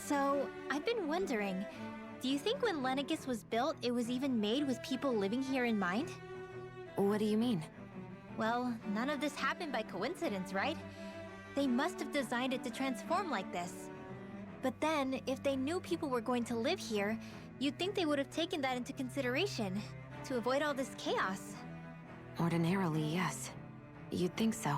So, I've been wondering, do you think when Lenegis was built, it was even made with people living here in mind? What do you mean? Well, none of this happened by coincidence, right? They must have designed it to transform like this. But then, if they knew people were going to live here, you'd think they would have taken that into consideration, to avoid all this chaos. Ordinarily, yes. You'd think so.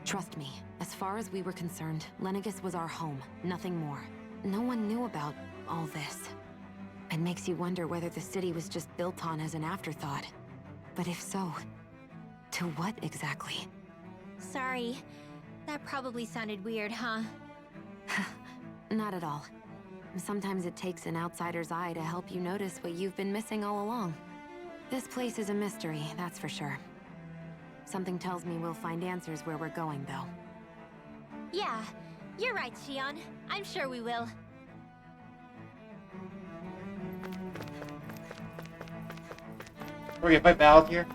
Trust me, as far as we were concerned, Lenegis was our home, nothing more. No one knew about all this. It makes you wonder whether the city was just built on as an afterthought. But if so, to what exactly? Sorry, that probably sounded weird, huh? Not at all. Sometimes it takes an outsider's eye to help you notice what you've been missing all along. This place is a mystery, that's for sure. Something tells me we'll find answers where we're going, though. Yeah, you're right, Shion. I'm sure we will. We're gonna fight battles here.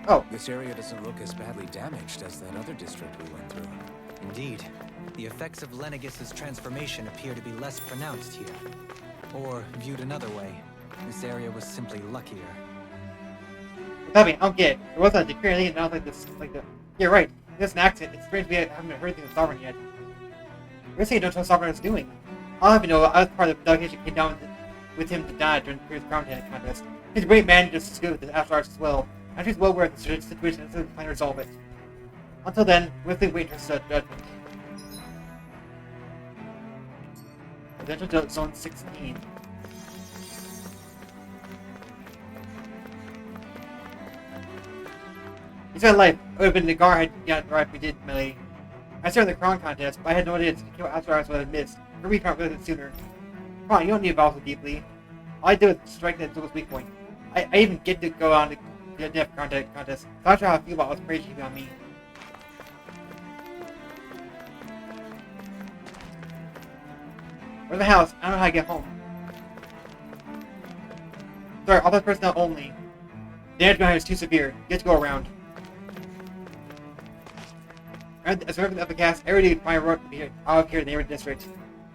Oh. This area doesn't look as badly damaged as that other district we went through. Indeed. The effects of Lenegis' transformation appear to be less pronounced here. Or, viewed another way, this area was simply luckier. I mean, I don't get it. There wasn't a decree or anything announced like this, like the... You're right. There's an accident. It's strange we haven't heard anything of Sovereign yet. We're saying you don't know what Sovereign is doing. I don't even know I was part of the delegation came down with him to die during the previous Crown contest. He's a great man, just as good with his after arts as well. I'm sure he's well aware of the situation and is trying to resolve it. Until then, we'll simply wait for judgment. Residential Zone 16. He said life. I would have been the guard had got right if we did melee. I started the Crown contest, but I had no idea to kill after arts what I missed. For me, can't visit sooner. Come on, you don't need to evolve so deeply. All I do is strike that Zuko's weak point. I even get to go on the Death contest. So I'm not sure how I feel about what's praise you on me. Where's the house? I don't know how to get home. Sorry, all that personnel only. The damage behind is too severe. You have to go around. As a member of the cast, everybody can find a road to be out of here in the neighborhood district.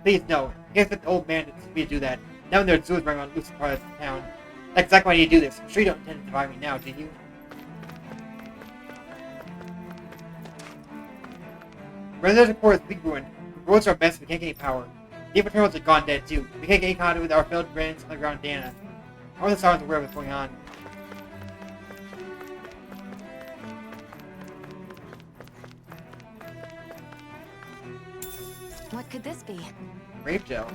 Please, no. You can't expect the old man to do that. Now when there's zoos running around loose part of the town. That's exactly why I need to do this. I'm sure you don't intend to divide me now, did you? Residential core is big ruined. The roads are a mess, we can't get any power. The info terminals are gone dead too. We can't get any contact with our failed friends underground Dana. All the sounds aware of what's going on. What could this be? Grape gel.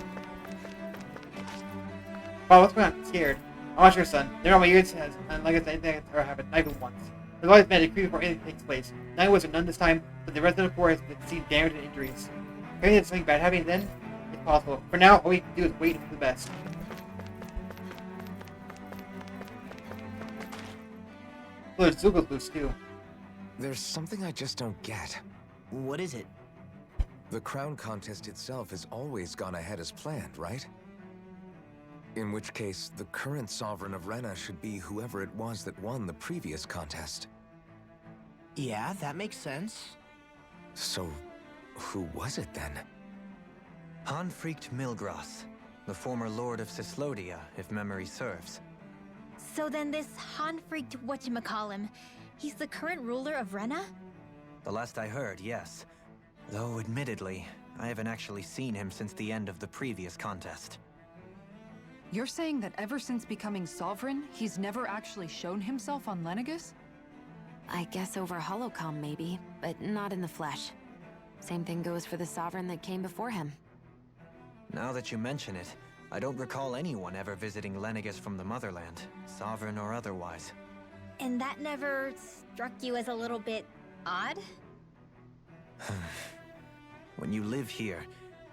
Wow, what's going on? I'm scared. I'm not sure, son. They're on my ears, and like I said, anything has ever happened, not even once. There's always been a decree before anything takes place. None was none this time, but the resident core has seen damage and injuries. Maybe there's something bad happening then? It's possible. For now, all we can do is wait for the best. Well, there's Zuko's loose too. There's something I just don't get. What is it? The crown contest itself has always gone ahead as planned, right? In which case, the current sovereign of Rena should be whoever it was that won the previous contest. Yeah, that makes sense. So, who was it then? Hanfricht Milgras, the former lord of Cislodia, if memory serves. So then this Hanfricht whatchamacallem, he's the current ruler of Rena? The last I heard, yes. Though, admittedly, I haven't actually seen him since the end of the previous contest. You're saying that ever since becoming sovereign, he's never actually shown himself on Lenegis? I guess over holocom maybe, but not in the flesh. Same thing goes for the sovereign that came before him. Now that you mention it, I don't recall anyone ever visiting Lenegis from the motherland, sovereign or otherwise. And that never struck you as a little bit odd? When you live here,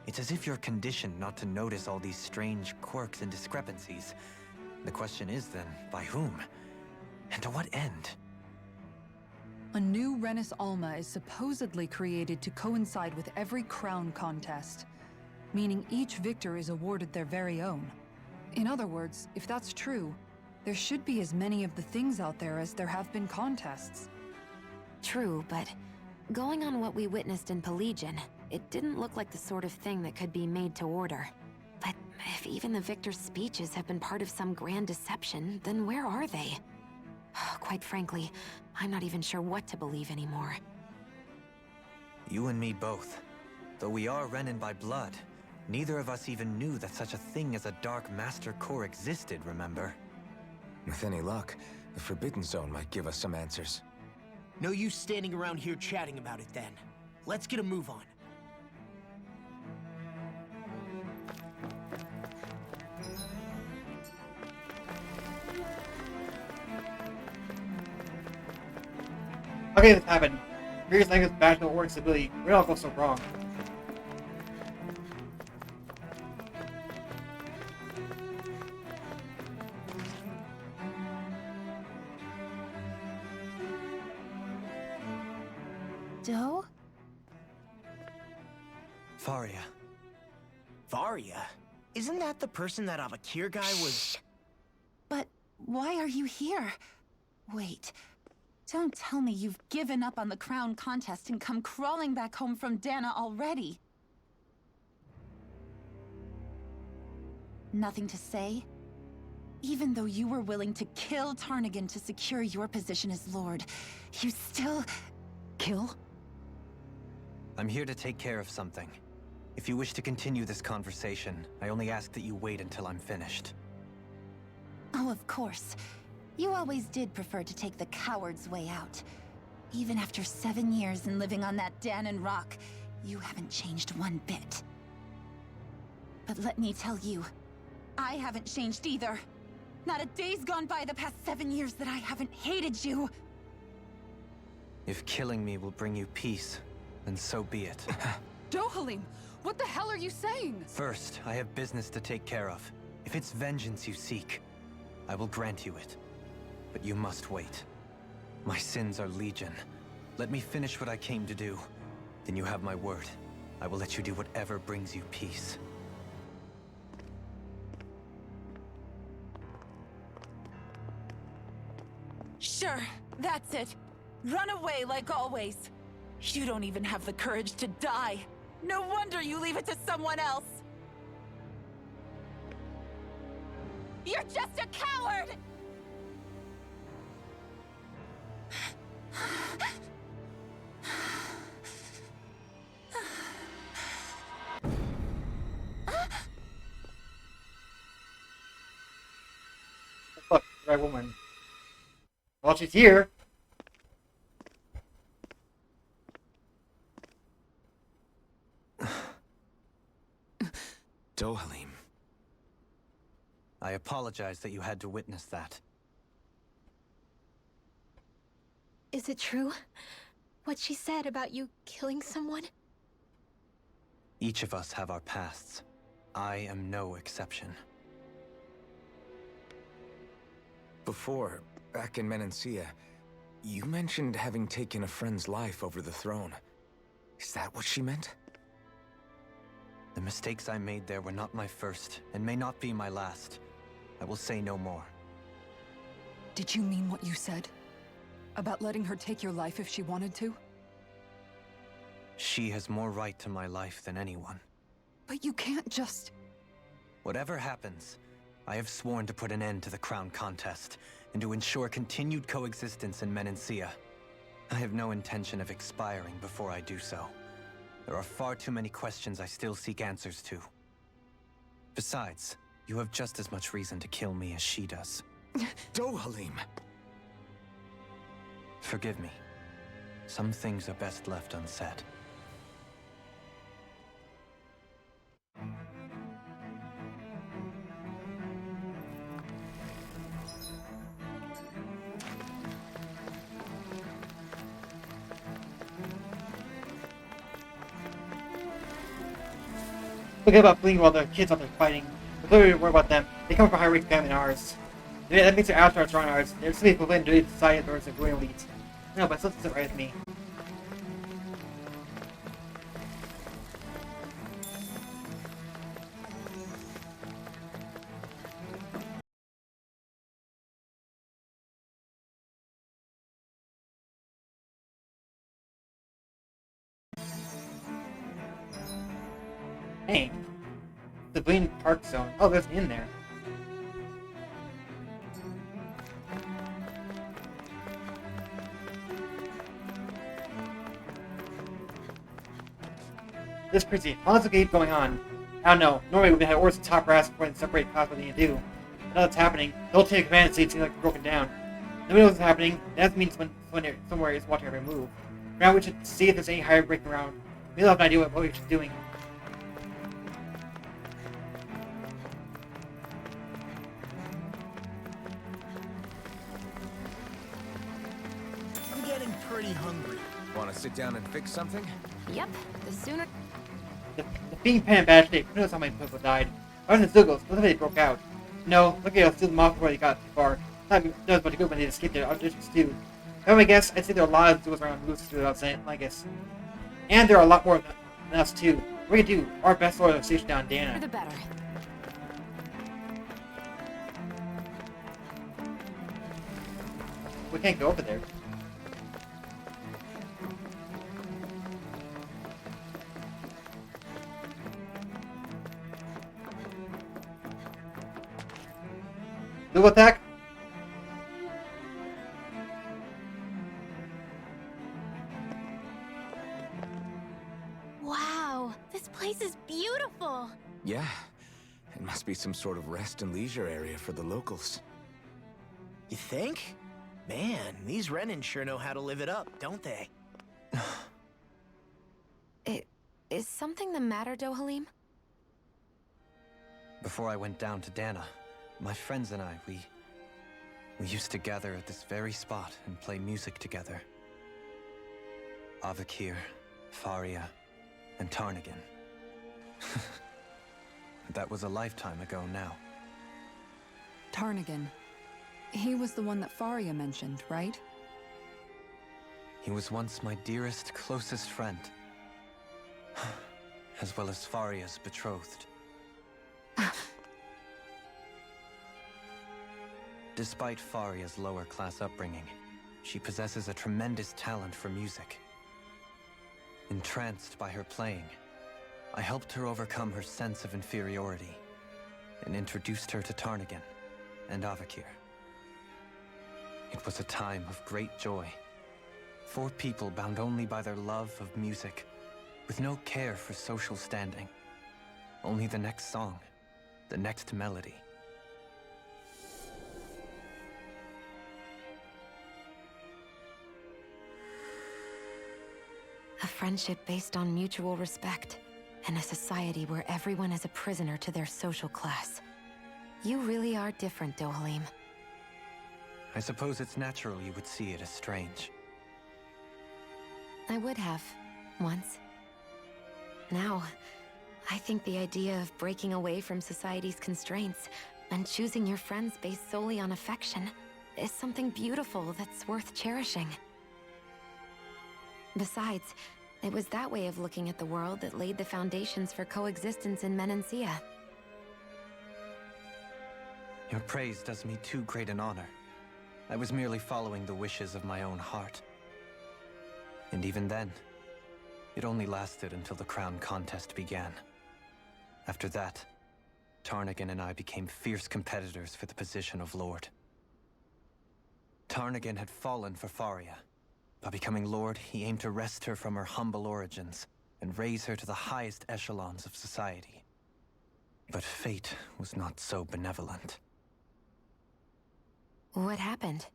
it's as if you're conditioned not to notice all these strange quirks and discrepancies. The question is then, by whom? And to what end? A new Renis Alma is supposedly created to coincide with every crown contest, meaning each victor is awarded their very own. In other words, if that's true, There should be as many of the things out there as there have been contests. True, but going on what we witnessed in Pelagian, it didn't look like the sort of thing that could be made to order. But if even the victor's speeches have been part of some grand deception, then where are they? Quite frankly, I'm not even sure what to believe anymore. You and me both. Though we are Renan by blood, neither of us even knew that such a thing as a Dark Master Core existed, remember? With any luck, the Forbidden Zone might give us some answers. No use standing around here chatting about it then. Let's get a move on. Okay, this happened. Here's Lenegis battle or stability. Where did it all go so wrong? Do? Fahria. Fahria? Isn't that the person that Avakir guy was... But why are you here? Wait. Don't tell me you've given up on the crown contest and come crawling back home from Dana already. Nothing to say? Even though you were willing to kill Tarnigan to secure your position as Lord, you still... Kill? I'm here to take care of something. If you wish to continue this conversation, I only ask that you wait until I'm finished. Oh, of course. You always did prefer to take the coward's way out. Even after 7 years and living on that Danon rock, you haven't changed one bit. But let me tell you, I haven't changed either. Not a day's gone by the past 7 years that I haven't hated you. If killing me will bring you peace, then so be it. Dohalim, what the hell are you saying? First, I have business to take care of. If it's vengeance you seek, I will grant you it. But you must wait. My sins are legion. Let me finish what I came to do. Then you have my word. I will let you do whatever brings you peace. Sure, that's it. Run away like always. You don't even have the courage to die. No wonder you leave it to someone else. You're just a coward! Look, the right woman. Well, she's here. Dohalim. I apologize that you had to witness that. Is it true? What she said about you killing someone? Each of us have our pasts. I am no exception. Before, back in Menancia, you mentioned having taken a friend's life over the throne. Is that what she meant? The mistakes I made there were not my first, and may not be my last. I will say no more. Did you mean what you said? About letting her take your life if she wanted to? She has more right to my life than anyone. But you can't just... Whatever happens, I have sworn to put an end to the crown contest, and to ensure continued coexistence in Menancia. I have no intention of expiring before I do so. There are far too many questions I still seek answers to. Besides, you have just as much reason to kill me as she does. Dohalim! Forgive me. Some things are best left unsaid. Forget about fleeing while the kids out there fighting. We're clearly worried about them. They come from a high-rank family than ours. Yeah, that means their avatars are on ours. They're simply equivalent to society or as a growing elite. No, but it still doesn't right with me. Hey. The Civilian Park Zone. Oh, there's an inn there. This is crazy. How long does it keep going on? I don't know. Normally we would have orders to top brass before they separate costs what they need to do. Now that's happening. They'll take command seats seem like they're broken down. Nobody knows what's happening. That means when somewhere is watching every move. For now we should see if there's any higher breaking around. Maybe they'll have an idea what we should be doing. I'm getting pretty hungry. Want to sit down and fix something? Yep, the sooner... The being pen and badge tape. Who knows how many people died? Other than Zugos, what if they broke out? No, look at us steal them off before they got too far. Not knows about to go when they escaped their auditions too. If I guess, I'd say there are a lot of Zugos around loose without saying, I guess. And there are a lot more than us too. What we can do, our best order of station down Dana. the better. We can't go over there. Dual attack? Wow, this place is beautiful. Yeah. It must be some sort of rest and leisure area for the locals. You think? Man, these Renan sure know how to live it up, don't they? Is something the matter, Dohalim? Before I went down to Dana, my friends and I, we used to gather at this very spot and play music together. Avakir, Fahria, and Tarnagin. That was a lifetime ago now. Tarnagin. He was the one that Fahria mentioned, right? He was once my dearest, closest friend. As well as Fahria's betrothed. Despite Fahria's lower-class upbringing, she possesses a tremendous talent for music. Entranced by her playing, I helped her overcome her sense of inferiority and introduced her to Tarnagin and Avakir. It was a time of great joy. 4 people bound only by their love of music, with no care for social standing. Only the next song, the next melody. A friendship based on mutual respect, and a society where everyone is a prisoner to their social class. You really are different, Dohalim. I suppose it's natural you would see it as strange. I would have, once. Now, I think the idea of breaking away from society's constraints and choosing your friends based solely on affection is something beautiful that's worth cherishing. Besides, it was that way of looking at the world that laid the foundations for coexistence in Menancia. Your praise does me too great an honor. I was merely following the wishes of my own heart. And even then, it only lasted until the crown contest began. After that, Tarnagin and I became fierce competitors for the position of Lord. Tarnagin had fallen for Fahria. By becoming Lord, he aimed to wrest her from her humble origins and raise her to the highest echelons of society. But fate was not so benevolent. What happened?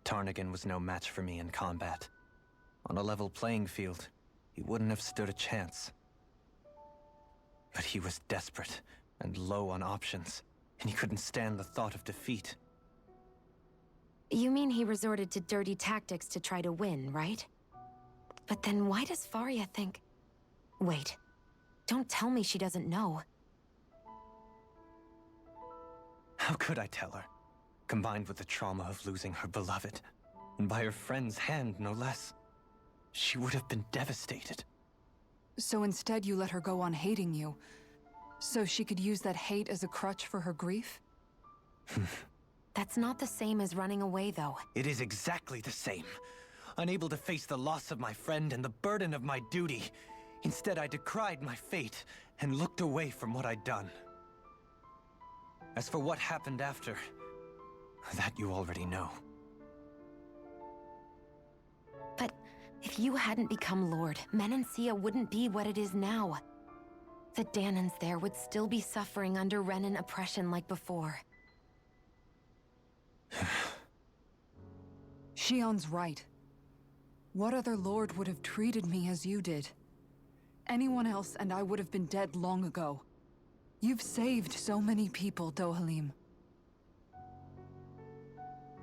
Tarnagin was no match for me in combat. On a level playing field, he wouldn't have stood a chance. But he was desperate and low on options, and he couldn't stand the thought of defeat. You mean he resorted to dirty tactics to try to win, right? But then why does Fahria think... Wait, don't tell me she doesn't know. How could I tell her? Combined with the trauma of losing her beloved, and by her friend's hand, no less, she would have been devastated. So instead you let her go on hating you, so she could use that hate as a crutch for her grief? That's not the same as running away, though. It is exactly the same. Unable to face the loss of my friend and the burden of my duty, Instead, I decried my fate and looked away from what I'd done. As for what happened after, that you already know. But if you hadn't become Lord, Menancia wouldn't be what it is now. The Danans there would still be suffering under Renan oppression like before. Shion's right. What other lord would have treated me as you did? Anyone else and I would have been dead long ago. You've saved so many people, Dohalim.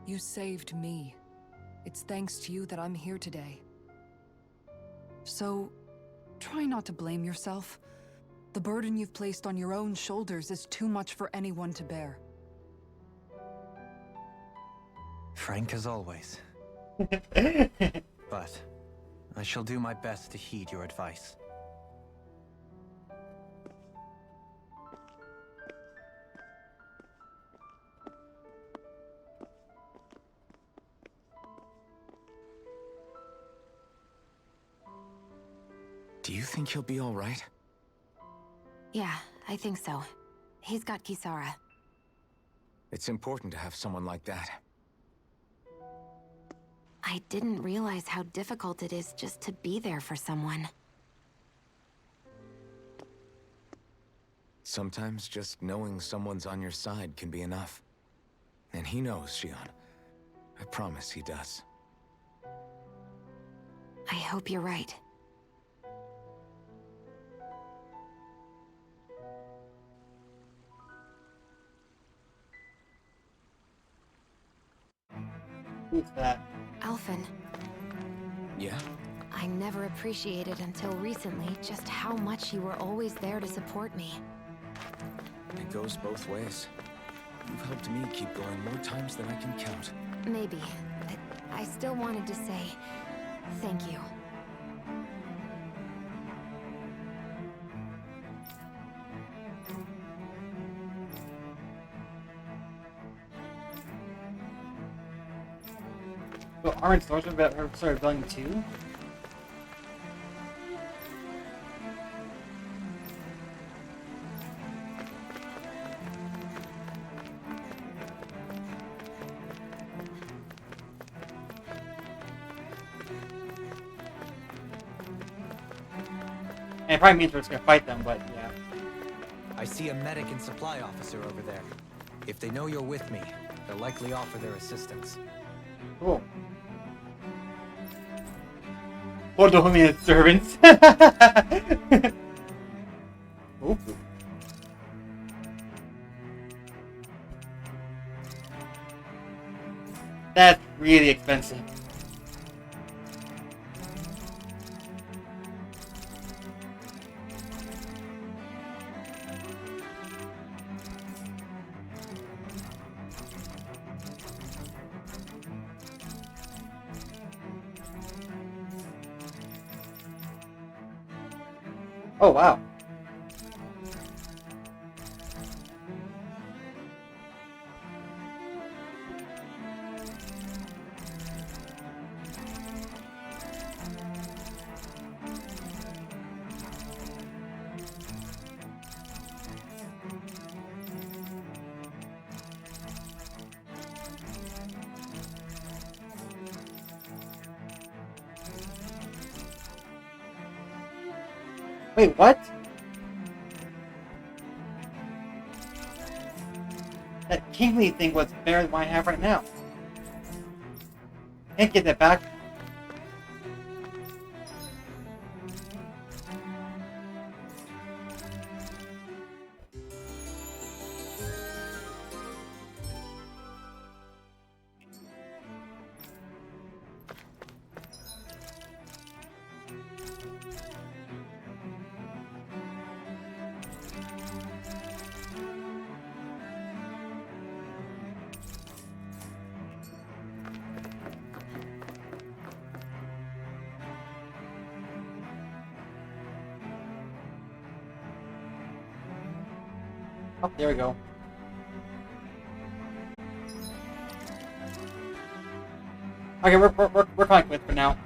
You saved me. It's thanks to you that I'm here today. So, try not to blame yourself. The burden you've placed on your own shoulders is too much for anyone to bear. Frank as always. But I shall do my best to heed your advice. Do you think he'll be all right? Yeah, I think so. He's got Kisara. It's important to have someone like that. I didn't realize how difficult it is just to be there for someone. Sometimes just knowing someone's on your side can be enough. And he knows, Shion. I promise he does. I hope you're right. Who's that? Alphen. Yeah? I never appreciated until recently just how much you were always there to support me. It goes both ways. You've helped me keep going more times than I can count. Maybe, but I still wanted to say thank you. Well, aren't stories about her sort of rebelling too? And it probably means we're just gonna fight them, but yeah. I see a medic and supply officer over there. If they know you're with me, they'll likely offer their assistance. Cool. Or the homie servants. Ooh. That's really expensive. Oh, wow. Wait, what? That kingly thing was better than what I have right now. Can't get that back. Oh, there we go. Okay, we're fine with it for now.